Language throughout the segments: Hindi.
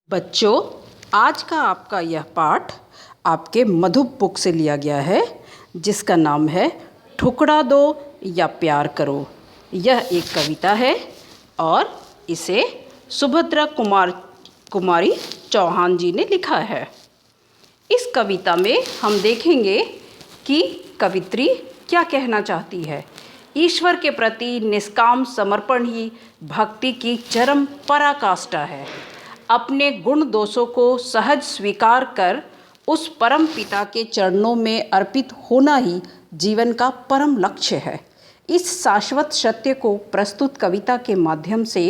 बच्चों, आज का आपका यह पाठ आपके मधु बुक से लिया गया है, जिसका नाम है ठुकरा दो या प्यार करो। यह एक कविता है और इसे सुभद्रा कुमारी चौहान जी ने लिखा है। इस कविता में हम देखेंगे कि कवित्री क्या कहना चाहती है। ईश्वर के प्रति निष्काम समर्पण ही भक्ति की चरम पराकाष्ठा है। अपने गुण दोषों को सहज स्वीकार कर उस परम पिता के चरणों में अर्पित होना ही जीवन का परम लक्ष्य है। इस शाश्वत सत्य को प्रस्तुत कविता के माध्यम से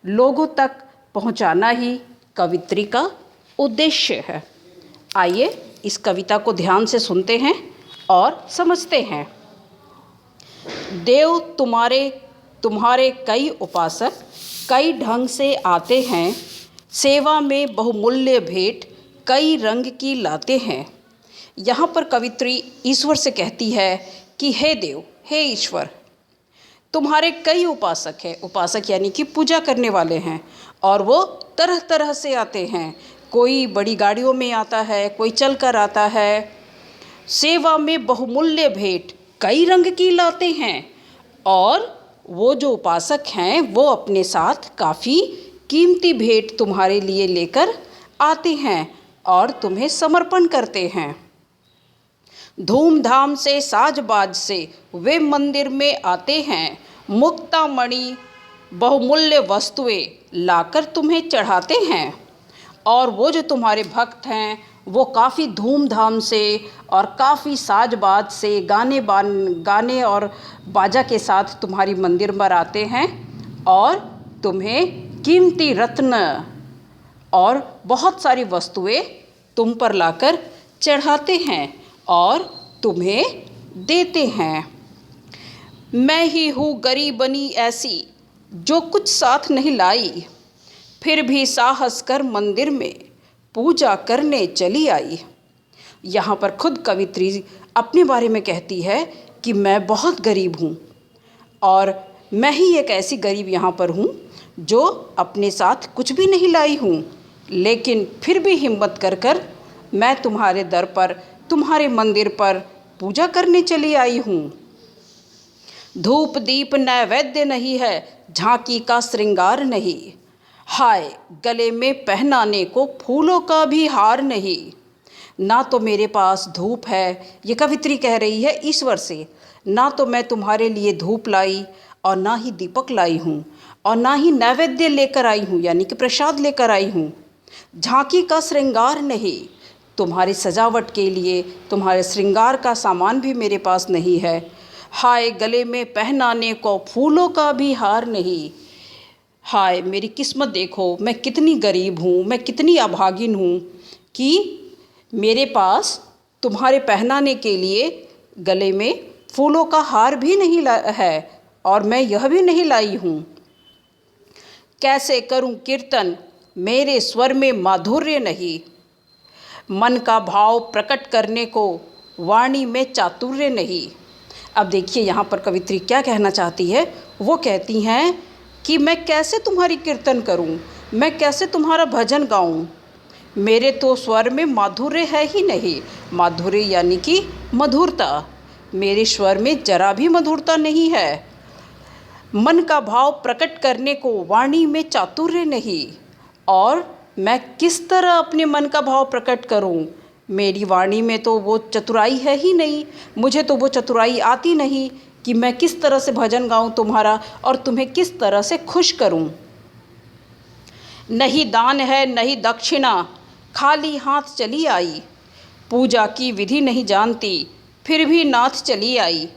लोगों तक पहुंचाना ही कवित्री का उद्देश्य है। आइए इस कविता को ध्यान से सुनते हैं और समझते हैं। देव तुम्हारे कई उपासक कई ढंग से आते हैं, सेवा में बहुमूल्य भेंट कई रंग की लाते हैं। यहाँ पर कवित्री ईश्वर से कहती है कि हे देव, हे ईश्वर, तुम्हारे कई उपासक हैं। उपासक यानी कि पूजा करने वाले हैं, और वो तरह तरह से आते हैं। कोई बड़ी गाड़ियों में आता है, कोई चल कर आता है। सेवा में बहुमूल्य भेंट कई रंग की लाते हैं, और वो जो उपासक हैं वो अपने साथ काफ़ी कीमती भेंट तुम्हारे लिए लेकर आते हैं और तुम्हें समर्पण करते हैं। धूमधाम से साज-बाज से वे मंदिर में आते हैं। मुक्तामणि बहुमूल्य वस्तुएं लाकर तुम्हें चढ़ाते हैं। और वो जो तुम्हारे भक्त हैं वो काफ़ी धूमधाम से और काफ़ी साज-बाज से गाने और बाजा के साथ तुम्हारी मंदिर में आते हैं और तुम्हें कीमती रत्न और बहुत सारी वस्तुएं तुम पर लाकर चढ़ाते हैं और तुम्हें देते हैं। मैं ही हूँ गरीबनी ऐसी जो कुछ साथ नहीं लाई, फिर भी साहस कर मंदिर में पूजा करने चली आई। यहाँ पर खुद कवित्री अपने बारे में कहती है कि मैं बहुत गरीब हूँ और मैं ही एक ऐसी गरीब यहाँ पर हूँ जो अपने साथ कुछ भी नहीं लाई हूँ, लेकिन फिर भी हिम्मत कर मैं तुम्हारे दर पर, तुम्हारे मंदिर पर पूजा करने चली आई हूँ। धूप दीप नैवेद्य नहीं है, झांकी का श्रृंगार नहीं, हाय गले में पहनाने को फूलों का भी हार नहीं। ना तो मेरे पास धूप है, ये कवित्री कह रही है ईश्वर से, ना तो मैं तुम्हारे लिए धूप लाई और ना ही दीपक लाई हूँ और ना ही नैवेद्य लेकर आई हूँ यानी कि प्रसाद लेकर आई हूँ। झांकी का श्रृंगार नहीं, तुम्हारी सजावट के लिए तुम्हारे श्रृंगार का सामान भी मेरे पास नहीं है। हाय गले में पहनाने को फूलों का भी हार नहीं। हाय मेरी किस्मत देखो, मैं कितनी गरीब हूँ, मैं कितनी अभागिन हूँ कि मेरे पास तुम्हारे पहनाने के लिए गले में फूलों का हार भी नहीं है और मैं यह भी नहीं लाई हूँ। कैसे करूँ कीर्तन, मेरे स्वर में माधुर्य नहीं, मन का भाव प्रकट करने को वाणी में चातुर्य नहीं। अब देखिए यहाँ पर कवित्री क्या कहना चाहती है। वो कहती हैं कि मैं कैसे तुम्हारी कीर्तन करूं, मैं कैसे तुम्हारा भजन गाऊं, मेरे तो स्वर में माधुर्य है ही नहीं। माधुर्य यानी कि मधुरता, मेरे स्वर में जरा भी मधुरता नहीं है। मन का भाव प्रकट करने को वाणी में चातुर्य नहीं, और मैं किस तरह अपने मन का भाव प्रकट करूं, मेरी वाणी में तो वो चतुराई है ही नहीं, मुझे तो वो चतुराई आती नहीं कि मैं किस तरह से भजन गाऊं तुम्हारा और तुम्हें किस तरह से खुश करूं। नहीं दान है नहीं दक्षिणा, खाली हाथ चली आई, पूजा की विधि नहीं जानती, फिर भी नाथ चली आई,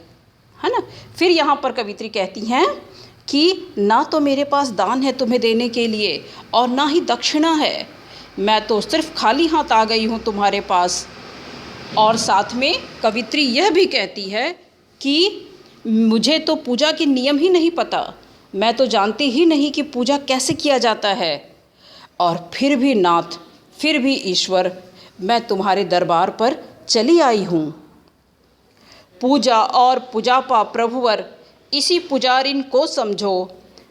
है ना। फिर यहाँ पर कवित्री कहती हैं कि ना तो मेरे पास दान है तुम्हें देने के लिए और ना ही दक्षिणा है, मैं तो सिर्फ खाली हाथ आ गई हूँ तुम्हारे पास। और साथ में कवित्री यह भी कहती है कि मुझे तो पूजा के नियम ही नहीं पता, मैं तो जानती ही नहीं कि पूजा कैसे किया जाता है, और फिर भी नाथ, फिर भी ईश्वर, मैं तुम्हारे दरबार पर चली आई हूँ। पूजा और पुजापा प्रभुवर, इसी पुजारिन को समझो,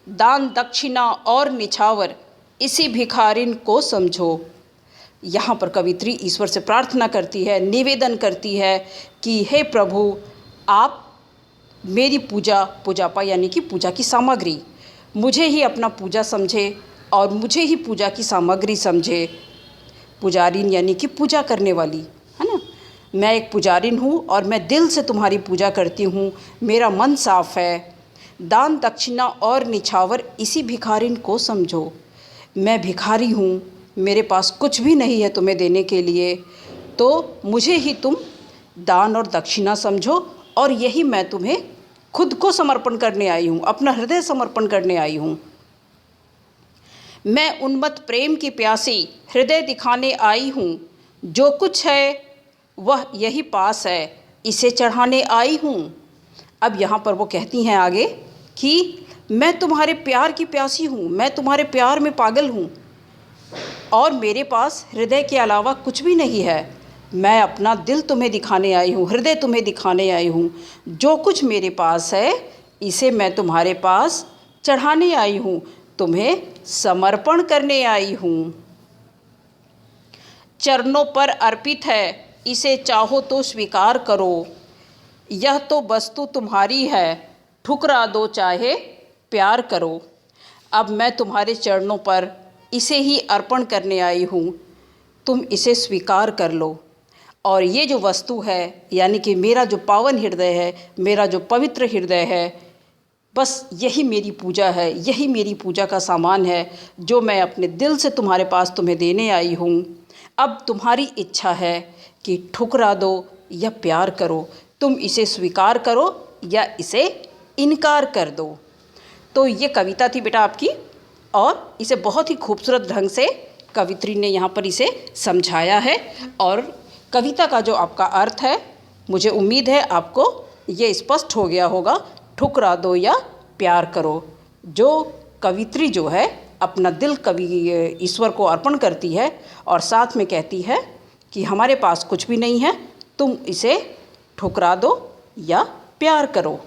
दान दक्षिणा और निछावर इसी भिखारिन को समझो। यहाँ पर कवित्री ईश्वर से प्रार्थना करती है, निवेदन करती है कि हे प्रभु, आप मेरी पूजा यानी कि पूजा की सामग्री, मुझे ही अपना पूजा समझे और मुझे ही पूजा की सामग्री समझे। पुजारिन यानी कि पूजा करने वाली, है ना। मैं एक पुजारिन हूँ और मैं दिल से तुम्हारी पूजा करती हूँ, मेरा मन साफ है। दान दक्षिणा और निछावर इसी भिखारिन को समझो। मैं भिखारी हूँ, मेरे पास कुछ भी नहीं है तुम्हें देने के लिए, तो मुझे ही तुम दान और दक्षिणा समझो और यही मैं तुम्हें खुद को समर्पण करने आई हूँ, अपना हृदय समर्पण करने आई हूँ। मैं उन्मत्त प्रेम की प्यासी हृदय दिखाने आई हूँ, जो कुछ है वह यही पास है, इसे चढ़ाने आई हूँ। अब यहाँ पर वो कहती हैं आगे कि मैं तुम्हारे प्यार की प्यासी हूँ, मैं तुम्हारे प्यार में पागल हूँ और मेरे पास हृदय के अलावा कुछ भी नहीं है। मैं अपना दिल तुम्हें दिखाने आई हूँ, हृदय तुम्हें दिखाने आई हूँ। जो कुछ मेरे पास है इसे मैं तुम्हारे पास चढ़ाने आई हूँ, तुम्हें समर्पण करने आई हूँ। चरणों पर अर्पित है, इसे चाहो तो स्वीकार करो। यह तो वस्तु तुम्हारी है, ठुकरा दो चाहे प्यार करो। अब मैं तुम्हारे चरणों पर इसे ही अर्पण करने आई हूँ, तुम इसे स्वीकार कर लो। और ये जो वस्तु है यानी कि मेरा जो पावन हृदय है, मेरा जो पवित्र हृदय है, बस यही मेरी पूजा है, यही मेरी पूजा का सामान है जो मैं अपने दिल से तुम्हारे पास तुम्हें देने आई हूँ। अब तुम्हारी इच्छा है कि ठुकरा दो या प्यार करो, तुम इसे स्वीकार करो या इसे इनकार कर दो। तो ये कविता थी बेटा आपकी, और इसे बहुत ही खूबसूरत ढंग से कवित्री ने यहाँ पर इसे समझाया है। और कविता का जो आपका अर्थ है, मुझे उम्मीद है आपको ये स्पष्ट हो गया होगा। ठुकरा दो या प्यार करो, जो कवित्री जो है अपना दिल कवि ईश्वर को अर्पण करती है और साथ में कहती है कि हमारे पास कुछ भी नहीं है, तुम इसे ठुकरा दो या प्यार करो।